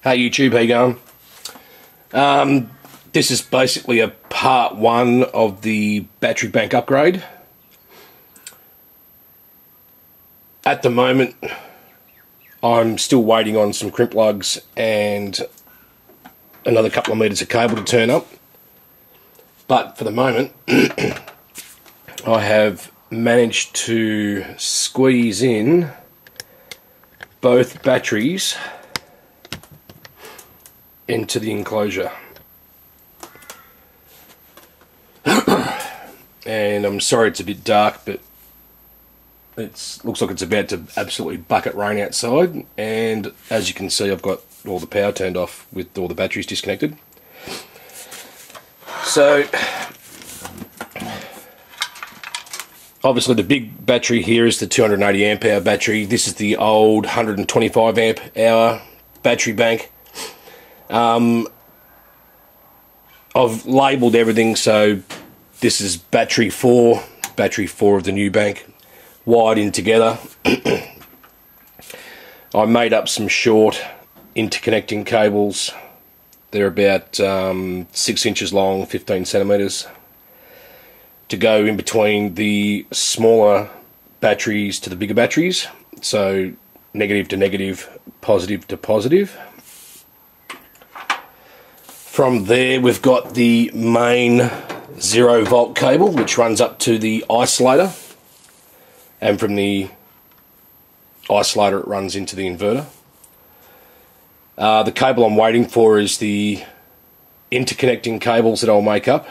Hey YouTube, how you going? This is basically a part one of the battery bank upgrade. At the moment, I'm still waiting on some crimp lugs and another couple of meters of cable to turn up. But for the moment, I have managed to squeeze in both batteries into the enclosure. And I'm sorry it's a bit dark, but it looks like it's about to absolutely bucket rain outside, and as you can see I've got all the power turned off with all the batteries disconnected. So obviously the big battery here is the 280 amp hour battery. This is the old 125 amp hour battery bank. I've labelled everything, so this is battery 4 of the new bank, wired in together. I made up some short interconnecting cables. They're about 6 inches long, 15 centimetres, to go in between the smaller batteries to the bigger batteries, so negative to negative, positive to positive. From there we've got the main 0 volt cable which runs up to the isolator, and from the isolator it runs into the inverter. The cable I'm waiting for is the interconnecting cables that I'll make up,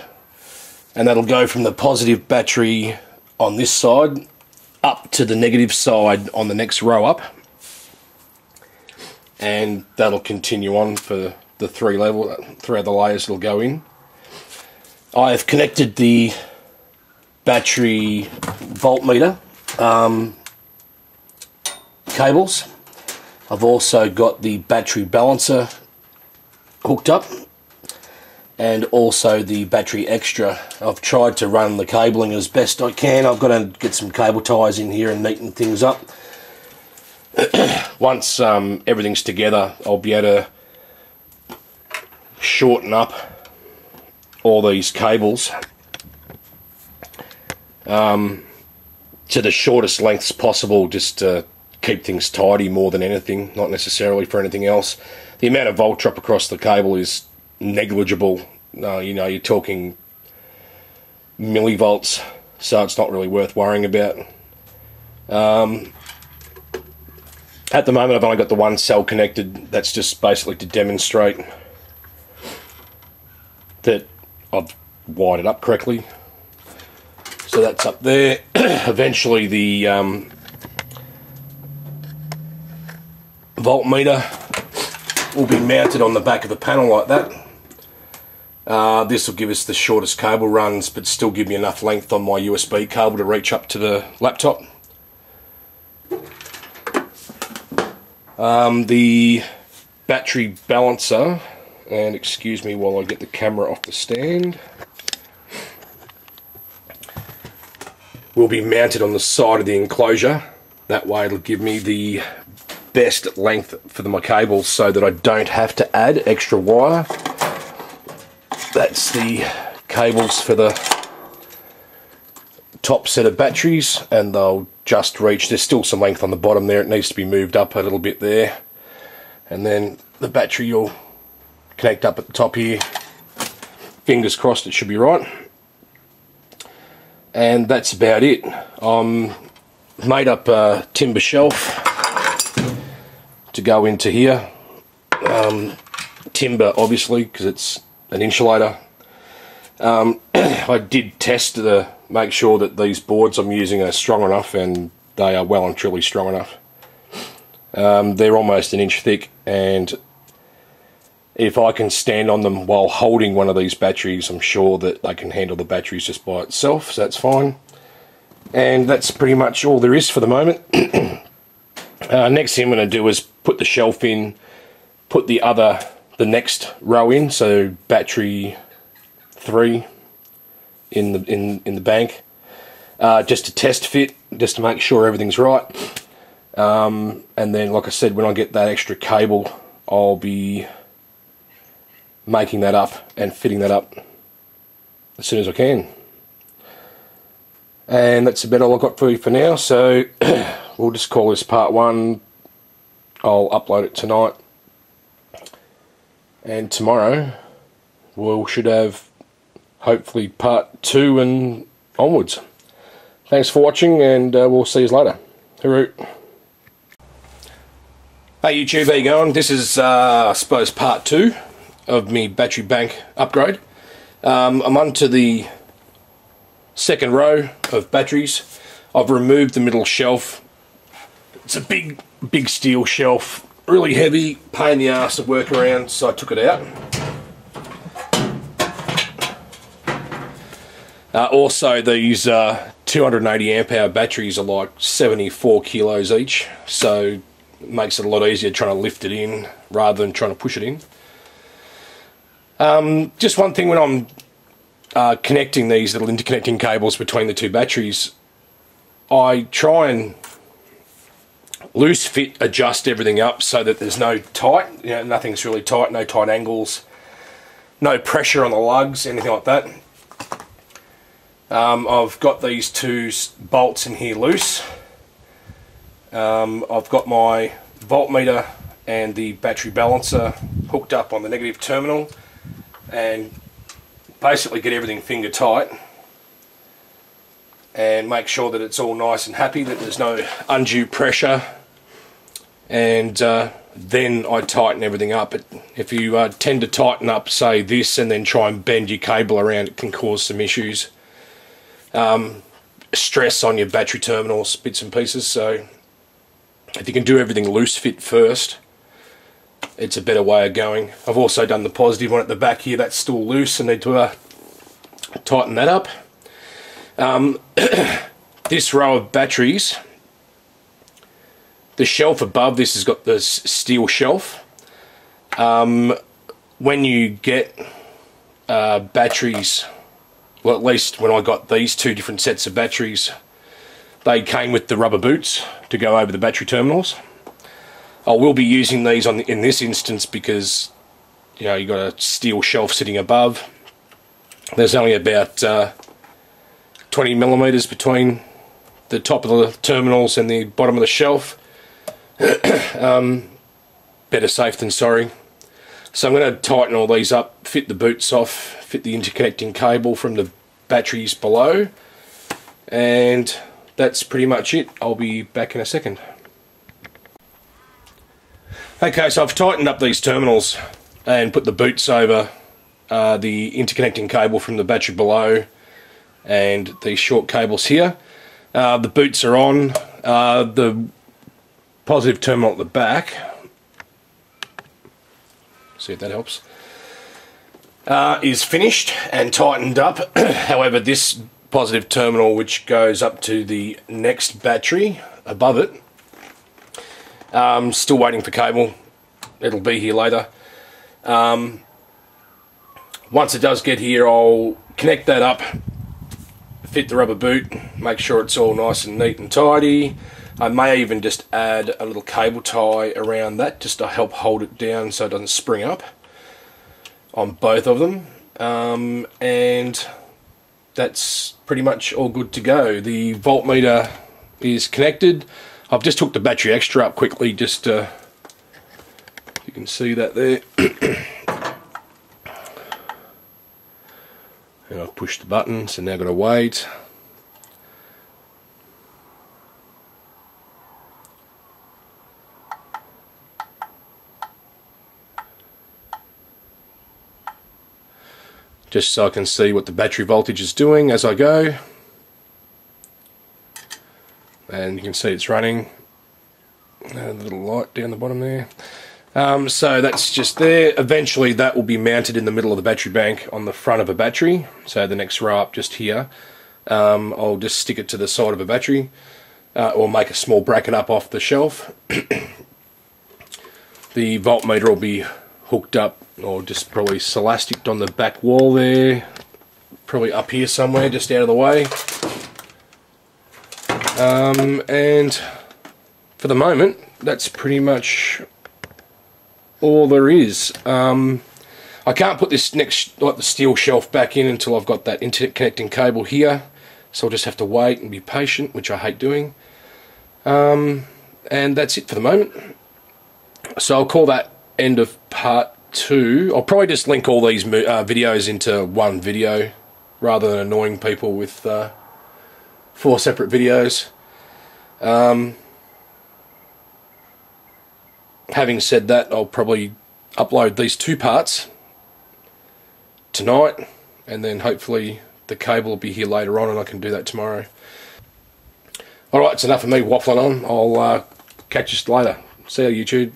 and that'll go from the positive battery on this side up to the negative side on the next row up, and that'll continue on for the three other layers that'll go in. I have connected the battery voltmeter cables. I've also got the battery balancer hooked up, and also the battery extra. I've tried to run the cabling as best I can. I've got to get some cable ties in here and neaten things up. Once everything's together, I'll be able to shorten up all these cables to the shortest lengths possible, just to keep things tidy more than anything, not necessarily for anything else. The amount of volt drop across the cable is negligible. You know, you're talking millivolts, so it's not really worth worrying about. At the moment I've only got the one cell connected. That's just basically to demonstrate that I've wired it up correctly. So that's up there. Eventually the voltmeter will be mounted on the back of the panel like that. This will give us the shortest cable runs, but still give me enough length on my USB cable to reach up to the laptop. The battery balancer, and excuse me while I get the camera off the stand, will be mounted on the side of the enclosure. That way it'll give me the best length for my cables so that I don't have to add extra wire. That's the cables for the top set of batteries, and they'll just reach. There's still some length on the bottom there. It needs to be moved up a little bit there, and then the battery will connect up at the top here. Fingers crossed it should be right. And that's about it. Made up a timber shelf to go into here. Timber obviously, because it's an insulator. I did test to make sure that these boards I'm using are strong enough, and they are well and truly strong enough. They're almost an inch thick, and if I can stand on them while holding one of these batteries, I'm sure that they can handle the batteries just by itself, so that's fine. And that's pretty much all there is for the moment. Next thing I'm going to do is put the shelf in, put the next row in, so battery 3 in the bank, just to test fit, just to make sure everything's right. And then, like I said, when I get that extra cable I'll be making that up and fitting that up as soon as I can. And that's about all I've got for you for now, so we'll just call this part 1. I'll upload it tonight, and tomorrow we should have hopefully part 2 and onwards. Thanks for watching, and we'll see you later. Hooroo. Hey YouTube, how you going? This is I suppose part 2 of me battery bank upgrade. I'm onto the second row of batteries. I've removed the middle shelf. It's a big steel shelf, really heavy, pain in the ass to work around, so I took it out. Also, these 280 amp hour batteries are like 74 kilos each, so it makes it a lot easier trying to lift it in rather than trying to push it in. Just one thing, when I'm connecting these little interconnecting cables between the two batteries, I try and loose fit adjust everything up so that there's no tight, nothing's really tight, no tight angles, no pressure on the lugs, anything like that. I've got these 2 bolts in here loose. I've got my voltmeter and the battery balancer hooked up on the negative terminal, and basically get everything finger tight and make sure that it's all nice and happy, that there's no undue pressure, and then I tighten everything up. If you tend to tighten up, say this, and then try and bend your cable around, it can cause some issues. Stress on your battery terminals, bits and pieces, so if you can do everything loose fit first, it's a better way of going. I've also done the positive one at the back here, that's still loose, I need to tighten that up. This row of batteries, the shelf above this has got this steel shelf. When you get batteries, well, at least when I got these 2 different sets of batteries, they came with the rubber boots to go over the battery terminals. I will be using these in this instance because you got a steel shelf sitting above. There's only about 20 millimeters between the top of the terminals and the bottom of the shelf. Better safe than sorry. So I'm going to tighten all these up, fit the boots off, fit the interconnecting cable from the batteries below, and that's pretty much it. I'll be back in a second. Okay, so I've tightened up these terminals and put the boots over the interconnecting cable from the battery below and these short cables here. The boots are on. The positive terminal at the back, see if that helps, is finished and tightened up. However, this positive terminal, which goes up to the next battery above it, still waiting for cable. It'll be here later. Once it does get here, I'll connect that up, fit the rubber boot, make sure it's all nice and neat and tidy. I may even just add a little cable tie around that just to help hold it down so it doesn't spring up on both of them. And that's pretty much all good to go. The voltmeter is connected. I've just hooked the battery extra up quickly, just you can see that there. And I've pushed the button, so now I've got to wait. Just so I can see what the battery voltage is doing as I go. And you can see it's running. A little light down the bottom there. So that's just there. Eventually that will be mounted in the middle of the battery bank on the front of a battery. So the next row up just here. I'll just stick it to the side of a battery, or make a small bracket up off the shelf. The voltmeter will be hooked up, or just probably elasticed on the back wall there, probably up here somewhere, just out of the way. And for the moment, that's pretty much all there is. I can't put this next, like the steel shelf, back in until I've got that internet connecting cable here, so I'll just have to wait and be patient, which I hate doing. And that's it for the moment. So I'll call that end of part 2. I'll probably just link all these videos into one video rather than annoying people with 4 separate videos. Having said that, I'll probably upload these 2 parts tonight, and then hopefully the cable will be here later on and I can do that tomorrow. Alright, it's enough of me waffling on. I'll catch you later. See you, YouTube.